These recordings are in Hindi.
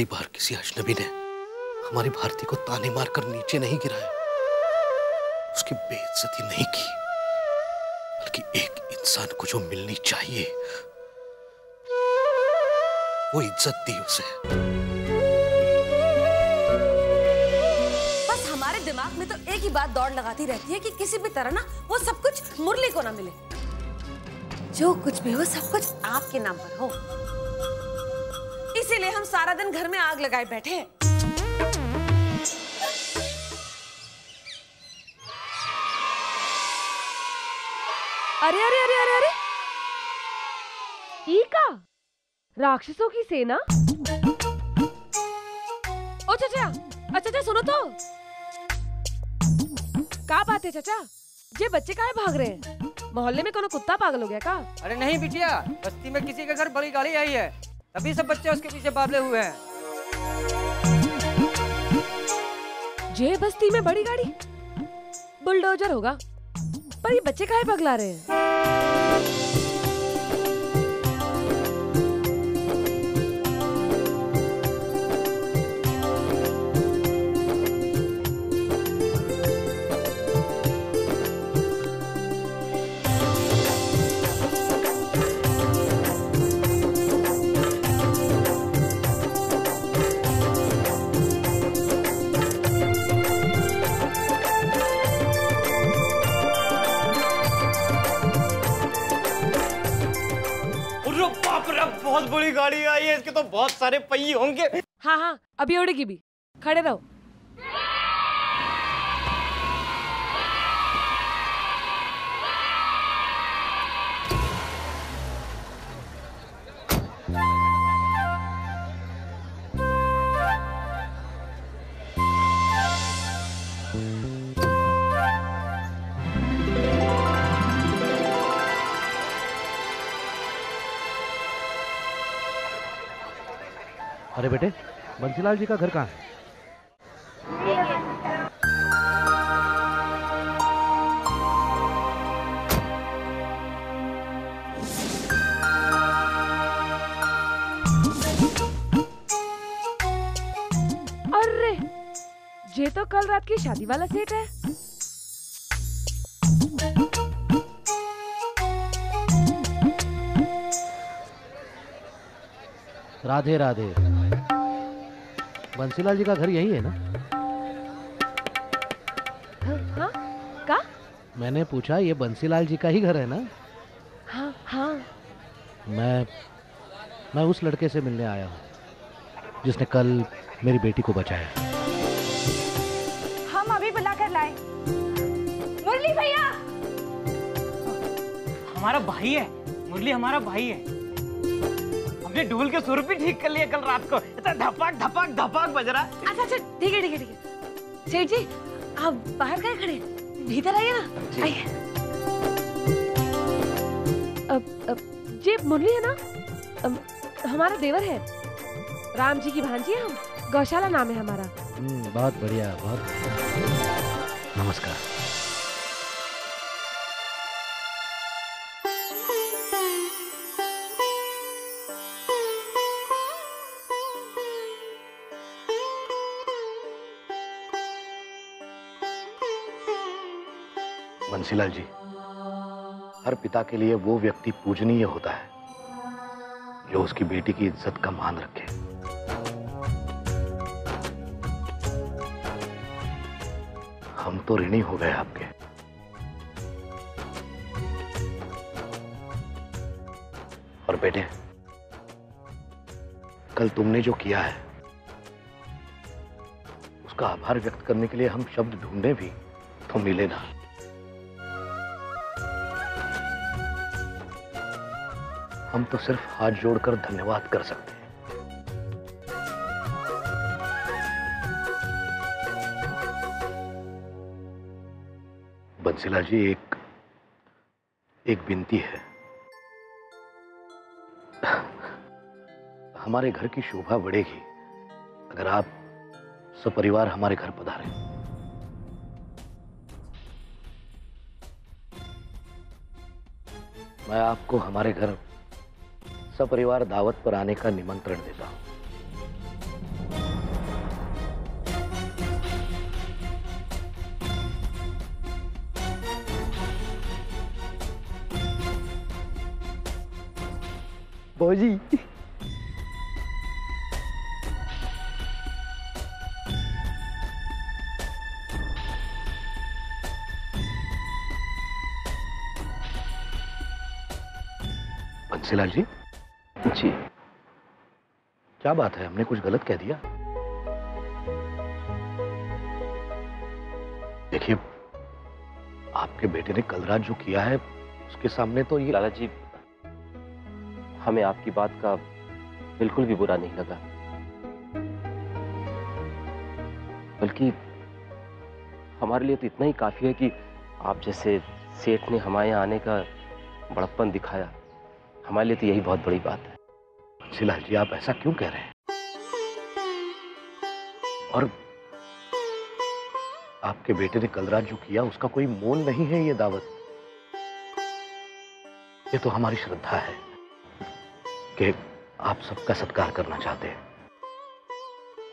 पहली बार किसी अजनबी ने हमारी भारती को ताने मारकर नीचे नहीं गिराया, उसकी बेइज्जती नहीं की, बल्कि एक इंसान को जो मिलनी चाहिए वो इज्जत दी उसे। बस हमारे दिमाग में तो एक ही बात दौड़ लगाती रहती है कि किसी भी तरह ना वो सब कुछ मुरली को ना मिले, जो कुछ भी हो सब कुछ आपके नाम पर हो। इसीलिए हम सारा दिन घर में आग लगाए बैठे हैं। अरे अरे अरे अरे अरे, ई का राक्षसों की सेना। ओ चाचा, चाचा सुनो तो, क्या बात है चाचा? ये बच्चे काहे भाग रहे हैं? मोहल्ले में कोनो कुत्ता पागल हो गया का? अरे नहीं बिटिया, बस्ती में किसी के घर बड़ी गाड़ी आई है, तभी सब बच्चे उसके पीछे बादले हुए हैं। जे बस्ती में बड़ी गाड़ी? बुलडोजर होगा। पर ये बच्चे काहे पगला रहे हैं? बहुत बड़ी गाड़ी आई है, इसके तो बहुत सारे पहिए होंगे। हाँ हाँ, अभी उड़ेगी भी, खड़े रहो। अरे बेटे, बंसीलाल जी का घर कहाँ है? अरे, ये तो कल रात की शादी वाला सेट है। राधे राधे। बंसीलाल जी का घर यही है ना? हाँ? का? मैंने पूछा, ये बंसीलाल जी का ही घर है ना? हाँ हाँ। मैं उस लड़के से मिलने आया हूँ जिसने कल मेरी बेटी को बचाया। हम अभी बुला कर लाए। मुरली भैया, हमारा भाई है मुरली, हमारा भाई है। हमने ढोल के सुर भी ठीक कर लिए कल रात को, इतना धपाक धपाक धपाक बज रहा। अच्छा अच्छा, ठीक है ठीक है ठीक है। सेठ जी, आप बाहर काहे खड़े? भीतर आइए ना, आइए। अब जी मुरली है ना? हमारा देवर है, राम जी की भांजी है हम। गौशाला नाम है हमारा। बहुत बढ़िया, बहुत। नमस्कार। बंसीलाल जी, हर पिता के लिए वो व्यक्ति पूजनीय होता है जो उसकी बेटी की इज्जत का मान रखे। हम तो ऋणी हो गए आपके। और बेटे, कल तुमने जो किया है उसका आभार व्यक्त करने के लिए हम शब्द ढूंढे भी तो मिले ना। हम तो सिर्फ हाथ जोड़कर धन्यवाद कर सकते हैं। बंसीलाल जी, एक विनती है। हमारे घर की शोभा बढ़ेगी अगर आप सपरिवार हमारे घर पधारें। मैं आपको हमारे घर सपरिवार दावत पर आने का निमंत्रण देता हूं। भौजी। बंसीलाल जी। जी। क्या बात है, हमने कुछ गलत कह दिया? देखिए, आपके बेटे ने कल रात जो किया है उसके सामने तो ये। लाला जी, हमें आपकी बात का बिल्कुल भी बुरा नहीं लगा, बल्कि हमारे लिए तो इतना ही काफी है कि आप जैसे सेठ ने हमारे यहाँ आने का बड़प्पन दिखाया। हमारे लिए तो यही बहुत बड़ी बात है। बंसीलाल जी, आप ऐसा क्यों कह रहे हैं? और आपके बेटे ने कल रात जो किया उसका कोई मोल नहीं है ये दावत। ये तो हमारी श्रद्धा है कि आप सबका सत्कार करना चाहते हैं।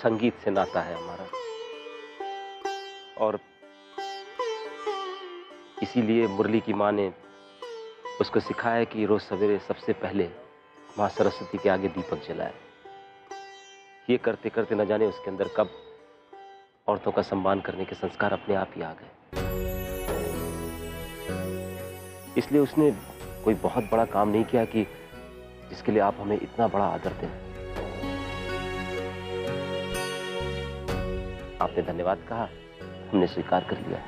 संगीत से नाता है हमारा, और इसीलिए मुरली की माँ ने उसको सिखाया कि रोज सवेरे सबसे पहले माँ सरस्वती के आगे दीपक जलाए। ये करते करते न जाने उसके अंदर कब औरतों का सम्मान करने के संस्कार अपने आप ही आ गए। इसलिए उसने कोई बहुत बड़ा काम नहीं किया कि जिसके लिए आप हमें इतना बड़ा आदर दें। आपने धन्यवाद कहा, हमने स्वीकार कर लिया,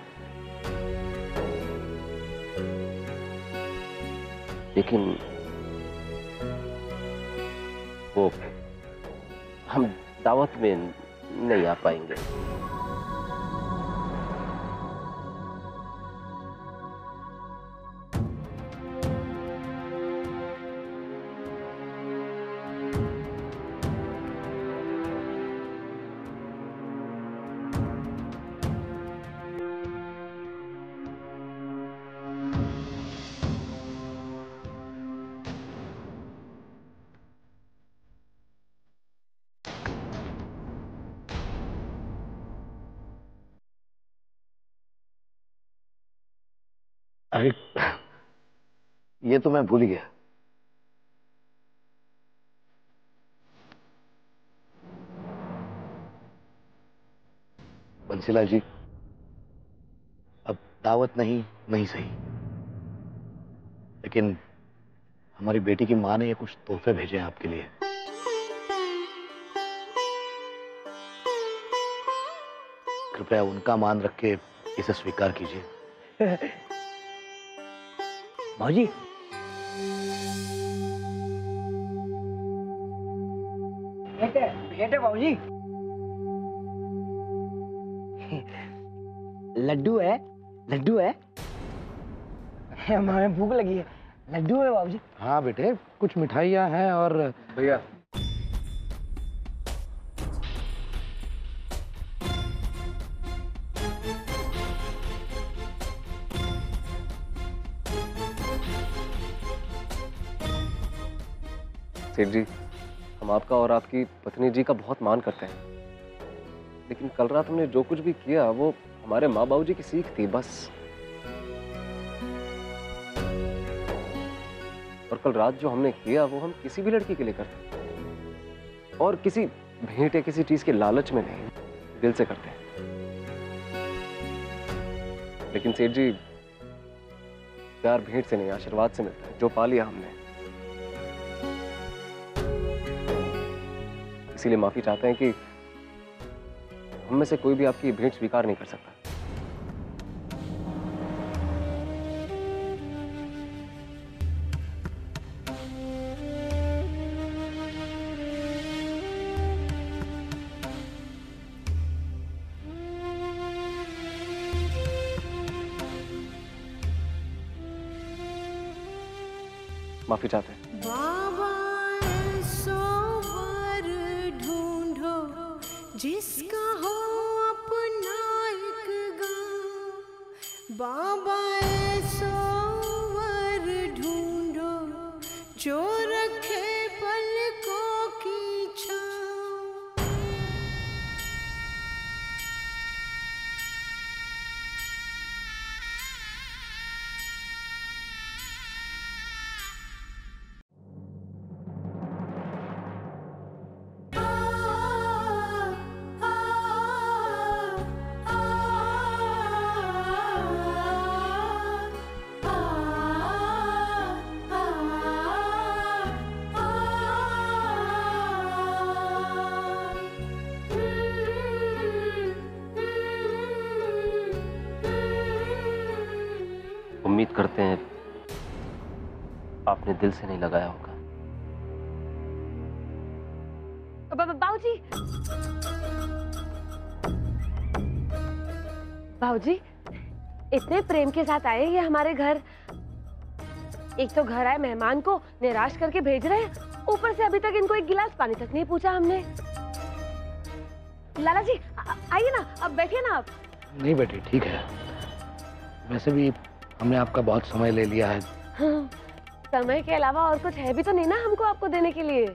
लेकिन वो हम दावत में नहीं आ पाएंगे। अरे, ये तो मैं भूल ही गया। बंसीलाल जी, अब दावत नहीं सही, लेकिन हमारी बेटी की माँ ने ये कुछ तोहफे भेजे हैं आपके लिए। कृपया उनका मान रख के इसे स्वीकार कीजिए। भौजी, भेंट है भौजी। लड्डू है, लड्डू है। हमें भूख लगी है, लड्डू है बाबूजी। हाँ बेटे, कुछ मिठाइयाँ हैं और भैया, सेठ जी, हम आपका और आपकी पत्नी जी का बहुत मान करते हैं, लेकिन कल रात हमने जो कुछ भी किया वो हमारे माँ बाबू जी की सीख थी बस। और कल रात जो हमने किया वो हम किसी भी लड़की के लिए करते, और किसी भेंट या किसी चीज के लालच में नहीं, दिल से करते हैं। लेकिन सेठ जी, प्यार भेंट से नहीं, आशीर्वाद से मिलता है, जो पा लिया हमने। इसीलिए माफी चाहते हैं कि हम में से कोई भी आपकी भेंट स्वीकार नहीं कर सकता। माफी चाहते हैं। बाबा ऐसो वर ढूंढो जिसका हो अपना एक गाँव। बाबा ऐसो वर ढूंढो जो रखे पलकों की छाँव। उम्मीद करते हैं आपने दिल से नहीं लगाया होगा। बाबूजी, बाबूजी इतने प्रेम के साथ आए ये हमारे घर। एक तो घर आए मेहमान को निराश करके भेज रहे हैं, ऊपर से अभी तक इनको एक गिलास पानी तक नहीं पूछा हमने। लाला जी आइए ना, अब बैठिए ना आप। नहीं बेटी, ठीक है। वैसे भी हमने आपका बहुत समय ले लिया है। हाँ, समय के अलावा और कुछ है भी तो नहीं ना हमको आपको देने के लिए।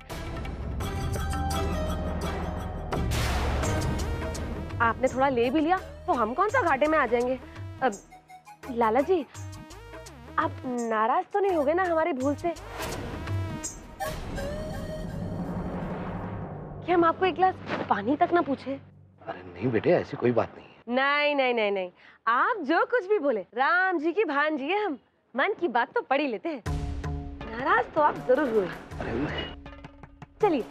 आपने थोड़ा ले भी लिया तो हम कौन सा घाटे में आ जाएंगे। अब लाला जी आप नाराज तो नहीं हो गए ना हमारी भूल से कि हम आपको एक गिलास पानी तक ना पूछे। अरे नहीं बेटे, ऐसी कोई बात नहीं है। नहीं नहीं नहीं नहीं, आप जो कुछ भी बोले, राम जी की भांजी है हम, मन की बात तो पढ़ ही लेते हैं। नाराज तो आप जरूर हुए। चलिए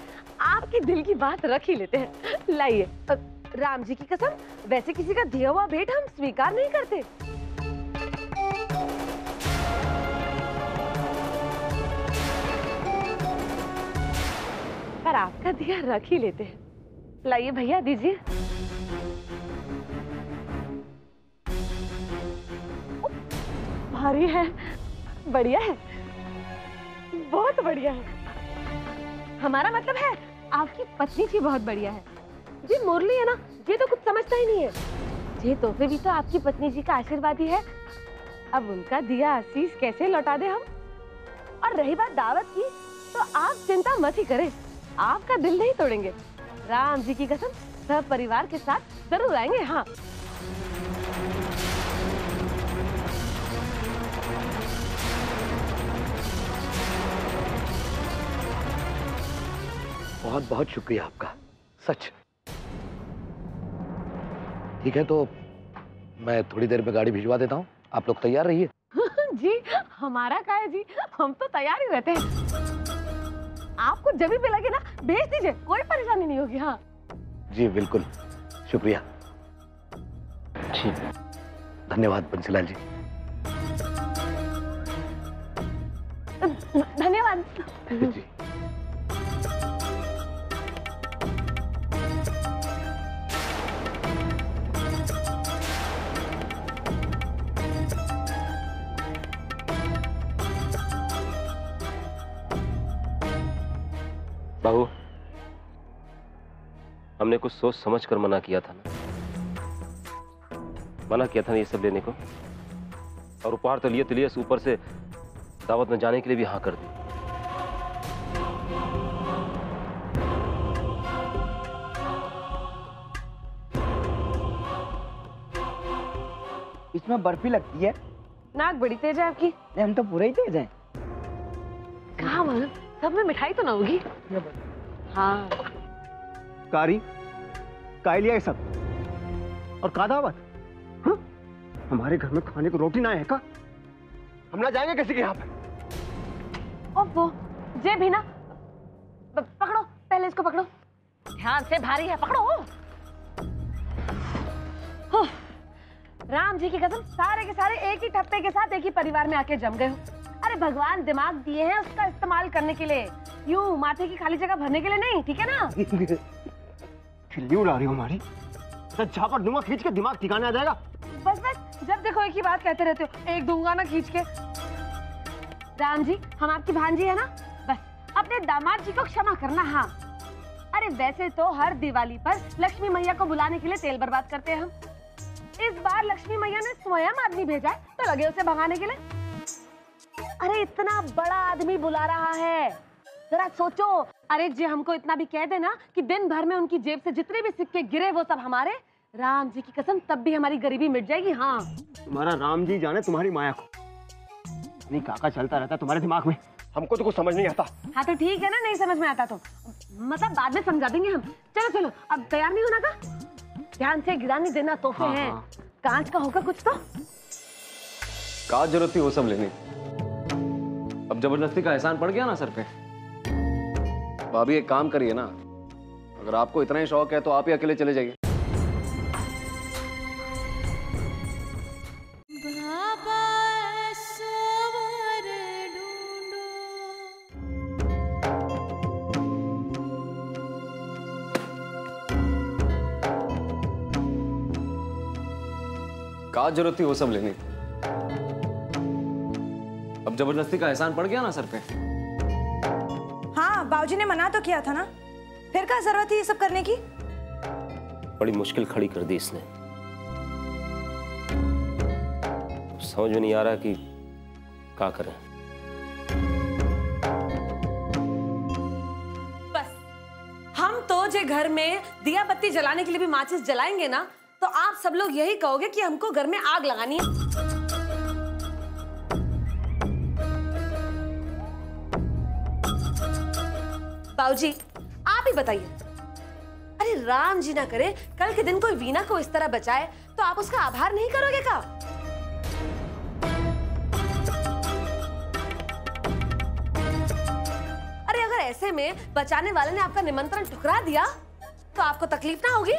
आपके दिल की बात रख ही लेते हैं। लाइए, राम जी की कसम, वैसे किसी का दिया हुआ भेंट हम स्वीकार नहीं करते। पर आपका दिया रख ही लेते हैं। लाइए भैया, दीजिए। भारी है, बढ़िया है, बहुत बढ़िया है। हमारा मतलब है आपकी पत्नी जी बहुत बढ़िया है। जी मुरली है ना, ये तो कुछ समझता ही नहीं है। ये तोहफे भी तो आपकी पत्नी जी का आशीर्वाद ही है। अब उनका दिया आशीष कैसे लौटा दे हम। और रही बात दावत की, तो आप चिंता मत ही करें, आपका दिल नहीं तोड़ेंगे। राम जी की कसम, सब परिवार के साथ जरूर आएंगे। हाँ, बहुत बहुत शुक्रिया आपका, सच। ठीक है, तो मैं थोड़ी देर में गाड़ी भिजवा देता हूँ, आप लोग तैयार रहिए। जी हमारा क्या है जी, हम तो तैयार ही रहते हैं। आपको जब भी लगे ना भेज दीजिए, कोई परेशानी नहीं होगी। हाँ जी बिल्कुल, शुक्रिया। जी धन्यवाद बंसीलाल जी। धन्यवाद जी। बाबू, हमने कुछ सोच समझ कर मना किया था ना, मना किया था ना ये सब लेने को, और उपहार तो लिए ऊपर से दावत में जाने के लिए भी हाँ कर दी। इसमें बर्फी लगती है। नाक बड़ी तेज है आपकी। हम तो पूरे ही तेज हैं। कहाँ मालूम, सब में मिठाई तो ना होगी। हाँ कारी काय लिया ये सब, और का दावत? हाँ? हमारे घर में खाने को रोटी ना है का? हम ना जाएंगे किसी के यहाँ पे। वो जे भी ना, पकड़ो पहले इसको, पकड़ो ध्यान से, भारी है, पकड़ो। राम जी की कसम, सारे के सारे एक ही ठप्पे के साथ एक ही परिवार में आके जम गए हो। अरे भगवान दिमाग दिए हैं उसका इस्तेमाल करने के लिए, यूं माथे की खाली जगह भरने के लिए नहीं, ठीक है ना? खिल्ली उड़ा रही हो हमारी, झापड़ दूंगा खींच के, दिमाग ठिकाने आ जाएगा। बस बस, जब देखो एक ही बात कहते रहते हो, एक दूंगा ना खींच के। राम जी, हम आपकी भांजी है ना, बस अपने दामाद जी को क्षमा करना। हाँ, अरे वैसे तो हर दिवाली पर लक्ष्मी मैया को बुलाने के लिए तेल बर्बाद करते हैं हम। इस बार लक्ष्मी मैया ने स्वयं आदमी भेजा है, तो लगे उसे भगाने के लिए। अरे इतना बड़ा आदमी बुला रहा है, जरा सोचो। अरे जी हमको इतना भी कह देना कि दिन भर में उनकी जेब से जितने भी सिक्के गिरे वो सब हमारे, राम जी की कसम तब भी हमारी गरीबी मिट जाएगी। हाँ, तुम्हारा राम जी जाने तुम्हारी माया को, नहीं काका चलता रहता तुम्हारे दिमाग में, हमको तो कुछ समझ नहीं आता। हाँ तो ठीक है ना, नहीं समझ में आता तो मतलब बाद में समझा देंगे हम। चलो चलो, अब तैयार नहीं होना का, ध्यान से गिरा नहीं देना, तोहफे हैं। कांच का होगा कुछ तो। का जरूरत थी वो सब लेने, अब जबरदस्ती का एहसान पड़ गया ना सर पे। भाभी एक काम करिए ना, अगर आपको इतना ही शौक है तो आप ही अकेले चले जाइए। बाबा का जरूरत थी वो सब लेने की? अब जबरदस्ती का एहसान पड़ गया ना सर पे। हाँ, बाबूजी ने मना तो किया था ना, फिर क्या जरूरत थी ये सब करने की? बड़ी मुश्किल खड़ी कर दी इसने। समझ में नहीं आ रहा कि क्या करें। बस हम तो जे घर में दिया बत्ती जलाने के लिए भी माचिस जलाएंगे ना, तो आप सब लोग यही कहोगे कि हमको घर में आग लगानी है। बाबूजी आप ही बताइए, अरे राम जी ना करे कल के दिन कोई वीना को इस तरह बचाए तो आप उसका आभार नहीं करोगे क्या? अरे अगर ऐसे में बचाने वाले ने आपका निमंत्रण ठुकरा दिया तो आपको तकलीफ ना होगी?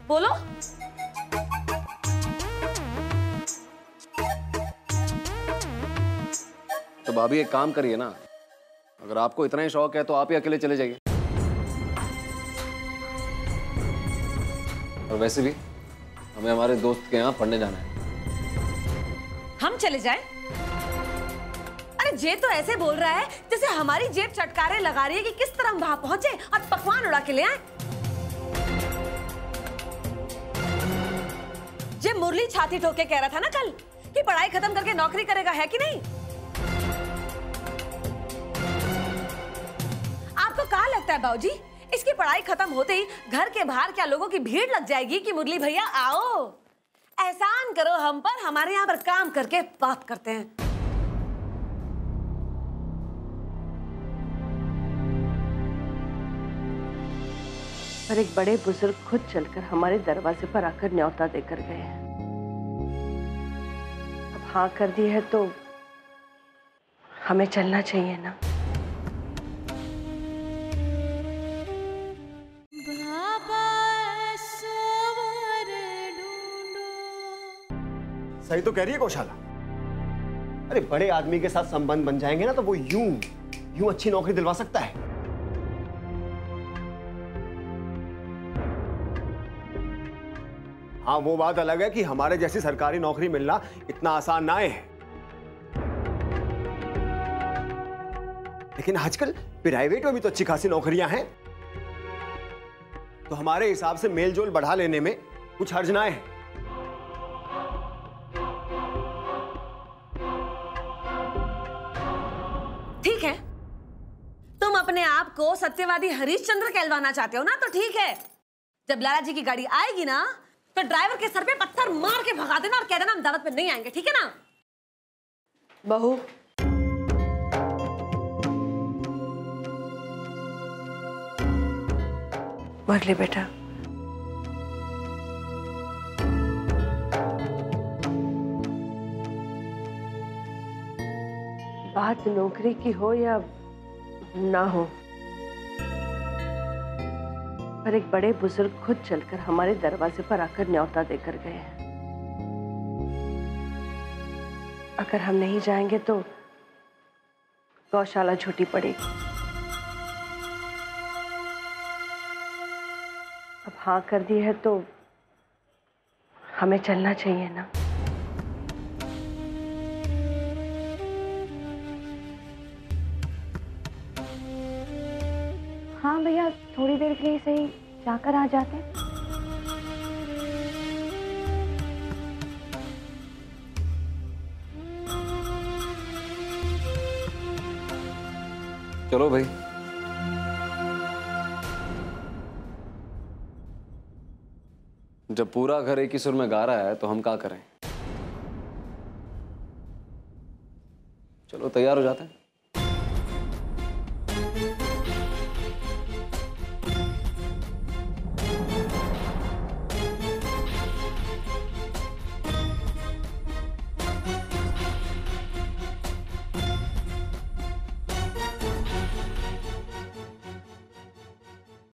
बोलो। तो भाभी एक काम करिए ना, अगर आपको इतना ही शौक है तो आप ही अकेले चले जाइए। और वैसे भी हमें हमारे दोस्त के यहाँ पढ़ने जाना है। हम चले जाएं? अरे जे तो ऐसे बोल रहा है जैसे हमारी जेब चटकारे लगा रही है कि किस तरह हम वहां पहुंचे और पकवान उड़ा के ले आए। जे मुरली छाती ठोक के कह रहा था ना कल कि पढ़ाई खत्म करके नौकरी करेगा, है कि नहीं? आपको क्या लगता है बाबूजी, इसकी पढ़ाई खत्म होते ही घर के बाहर क्या लोगों की भीड़ लग जाएगी कि मुरली भैया आओ, एहसान करो हम पर, हमारे यहाँ पर काम करके बात करते हैं। पर एक बड़े बुजुर्ग खुद चलकर हमारे दरवाजे पर आकर न्योता देकर गए हैं। अब हाँ कर दी है तो हमें चलना चाहिए ना। सही तो कह रही है गौशाला। अरे बड़े आदमी के साथ संबंध बन जाएंगे ना तो वो यूं अच्छी नौकरी दिलवा सकता है। हाँ, वो बात अलग है कि हमारे जैसी सरकारी नौकरी मिलना इतना आसान ना है, लेकिन आजकल प्राइवेट में भी तो अच्छी खासी नौकरियां हैं, तो हमारे हिसाब से मेलजोल बढ़ा लेने में कुछ हर्ज ना है। ठीक है, तुम अपने आप को सत्यवादी हरिश्चंद्र कहलवाना चाहते हो ना, तो ठीक है, जब लाला जी की गाड़ी आएगी ना तो ड्राइवर के सर पे पत्थर मार के भगा देना और कह देना हम दावत पे नहीं आएंगे, ठीक है ना? बहू, मुरली बेटा, बात नौकरी की हो या ना हो, पर एक बड़े बुजुर्ग खुद चलकर हमारे दरवाजे पर आकर न्योता देकर गए हैं। अगर हम नहीं जाएंगे तो गौशाला छूटी पड़ेगी। अब हाँ कर दी है तो हमें चलना चाहिए ना। हाँ भैया, थोड़ी देर के लिए सही जाकर आ जाते हैं। चलो भाई। जब पूरा घर एक ही सुर में गा रहा है तो हम क्या करें? चलो तैयार हो जाते हैं।